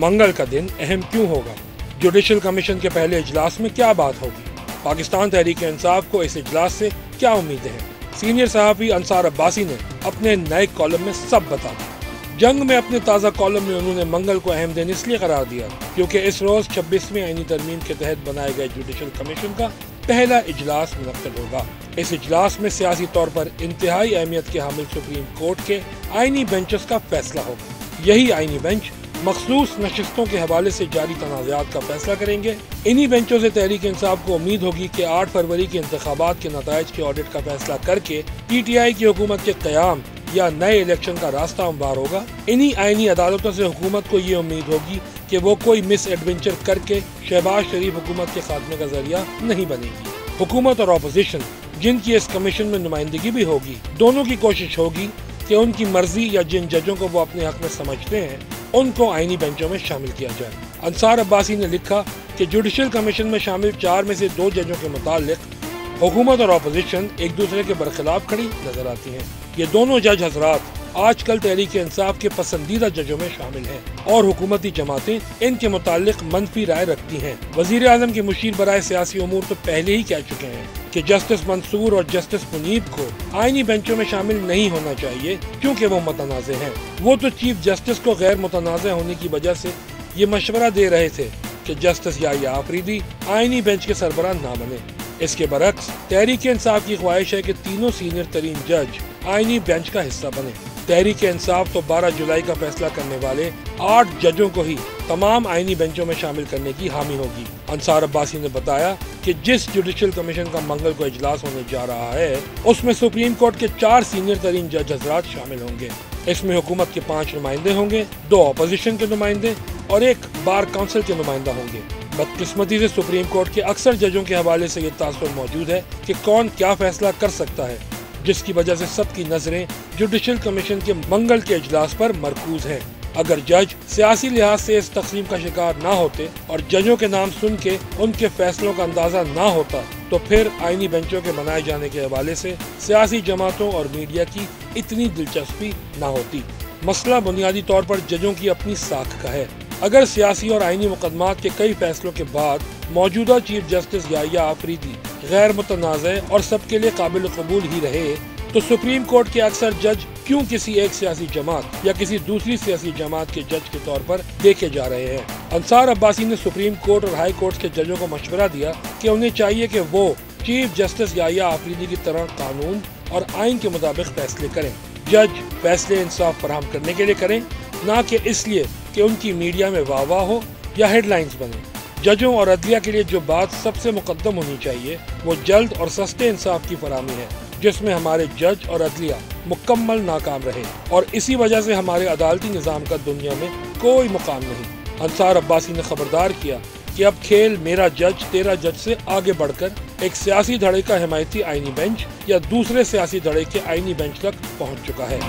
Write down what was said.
मंगल का दिन अहम क्यों होगा? जुडिशल कमीशन के पहले इजलास में क्या बात होगी? पाकिस्तान तहरीक इंसाफ को इस इजलास से क्या उम्मीदें हैं? सीनियर सहाफ़ी अंसार अब्बासी ने अपने नए कॉलम में सब बता दिया। जंग में अपने ताज़ा कॉलम में उन्होंने मंगल को अहम दिन इसलिए करार दिया क्योंकि इस रोज़ 26वीं आईनी तरमीम के तहत बनाए गए जुडिशल कमीशन का पहला इजलास मुनक्किद होगा। इस इजलास में सियासी तौर पर इंतहाई अहमियत के हामिल सुप्रीम कोर्ट के आईनी बेंचेस का फैसला होगा। यही आईनी बेंच मखसूस नशिस्तों के हवाले से जारी तनाज़ात का फैसला करेंगे। इन्हीं बेंचों से तहरीक इंसाफ को उम्मीद होगी कि 8 फरवरी के इंतखाबात के नताइज के ऑडिट का फैसला करके PTI की हुकूमत के क़याम या नए इलेक्शन का रास्ता हमवार होगा। इन्हीं आईनी अदालतों से हुकूमत को ये उम्मीद होगी कि वो कोई मिस एडवेंचर करके शहबाज शरीफ हुकूमत के खात्मे का जरिया नहीं बनेगी। हुकूमत और अपोजिशन जिनकी इस कमीशन में नुमाइंदगी भी होगी, दोनों की कोशिश होगी कि उनकी मर्जी या जिन जजों को वो अपने हक में समझते हैं उनको आईनी बेंचों में शामिल किया जाए। अंसार अब्बासी ने लिखा कि जुडिशल कमीशन में शामिल 4 में से 2 जजों के मुतालिक हुकूमत और अपोजिशन एक दूसरे के बरखिलाफ खड़ी नजर आती हैं। ये दोनों जज हजरात आजकल तहरीक इंसाफ के पसंदीदा जजों में शामिल हैं और हुकूमती जमातें इनके मुतालिक मनफी राय रखती हैं। वजीर आजम के मुशीर बराए सियासी उमूर तो पहले ही कह चुके हैं कि जस्टिस मंसूर और जस्टिस मुनीब को आईनी बेंचों में शामिल नहीं होना चाहिए क्योंकि वो मुतनाज़े हैं। वो तो चीफ जस्टिस को गैर मुतनाज़े होने की वजह से ये मशवरा दे रहे थे कि जस्टिस याहिया आफरीदी आईनी बेंच के सरबराह ना बने। इसके बरक्स तहरीक इंसाफ की ख्वाहिश है कि तीनों सीनियर तरीन जज आईनी बेंच का हिस्सा बने। तहरीक इंसाफ तो 12 जुलाई का फैसला करने वाले 8 जजों को ही तमाम आईनी बेंचों में शामिल करने की हामी होगी। अंसार अब्बासी ने बताया कि जिस जुडिशल कमीशन का मंगल को इजलास होने जा रहा है उसमें सुप्रीम कोर्ट के 4 सीनियर तरीन जज हजरात शामिल होंगे। इसमें हुकूमत के 5 नुमाइंदे होंगे, 2 अपोजिशन के नुमाइंदे और 1 बार काउंसिल के नुमाइंदा होंगे। बदकिस्मती से सुप्रीम कोर्ट के अक्सर जजों के हवाले से ये तासुर मौजूद है कि कौन क्या फैसला कर सकता है, जिसकी वजह से सबकी नजरें जुडिशल कमीशन के मंगल के इजलास पर मरकूज हैं। अगर जज सियासी लिहाज से इस तकसीम का शिकार ना होते और जजों के नाम सुन के उनके फैसलों का अंदाजा ना होता तो फिर आईनी बेंचों के बनाए जाने के हवाले से सियासी जमातों और मीडिया की इतनी दिलचस्पी ना होती। मसला बुनियादी तौर पर जजों की अपनी साख का है। अगर सियासी और आईनी मुकदमात के कई फैसलों के बाद मौजूदा चीफ जस्टिस याहिया आफरीदी गैर मुतनाज़े और सबके लिए काबिल कबूल ही रहे तो सुप्रीम कोर्ट के अक्सर जज क्यों किसी एक सियासी जमात या किसी दूसरी सियासी जमात के जज के तौर पर देखे जा रहे हैं। अंसार अब्बासी ने सुप्रीम कोर्ट और हाई कोर्ट के जजों को मशवरा दिया कि उन्हें चाहिए कि वो चीफ जस्टिस याहिया आफरीदी की तरह कानून और आइन के मुताबिक फैसले करें। जज फैसले इंसाफ फराहम करने के लिए करें, ना कि इसलिए कि उनकी मीडिया में वाह हो या हेडलाइंस बने। जजों और अदलिया के लिए जो बात सबसे मुकद्दम होनी चाहिए वो जल्द और सस्ते इंसाफ की फराहमी है, जिसमें हमारे जज और अदलिया मुकम्मल नाकाम रहे और इसी वजह से हमारे अदालती निज़ाम का दुनिया में कोई मुकाम नहीं। अंसार अब्बासी ने खबरदार किया कि अब खेल मेरा जज तेरा जज से आगे बढ़कर एक सियासी धड़े का हिमायती आईनी बेंच या दूसरे सियासी धड़े के आईनी बेंच तक पहुँच चुका है।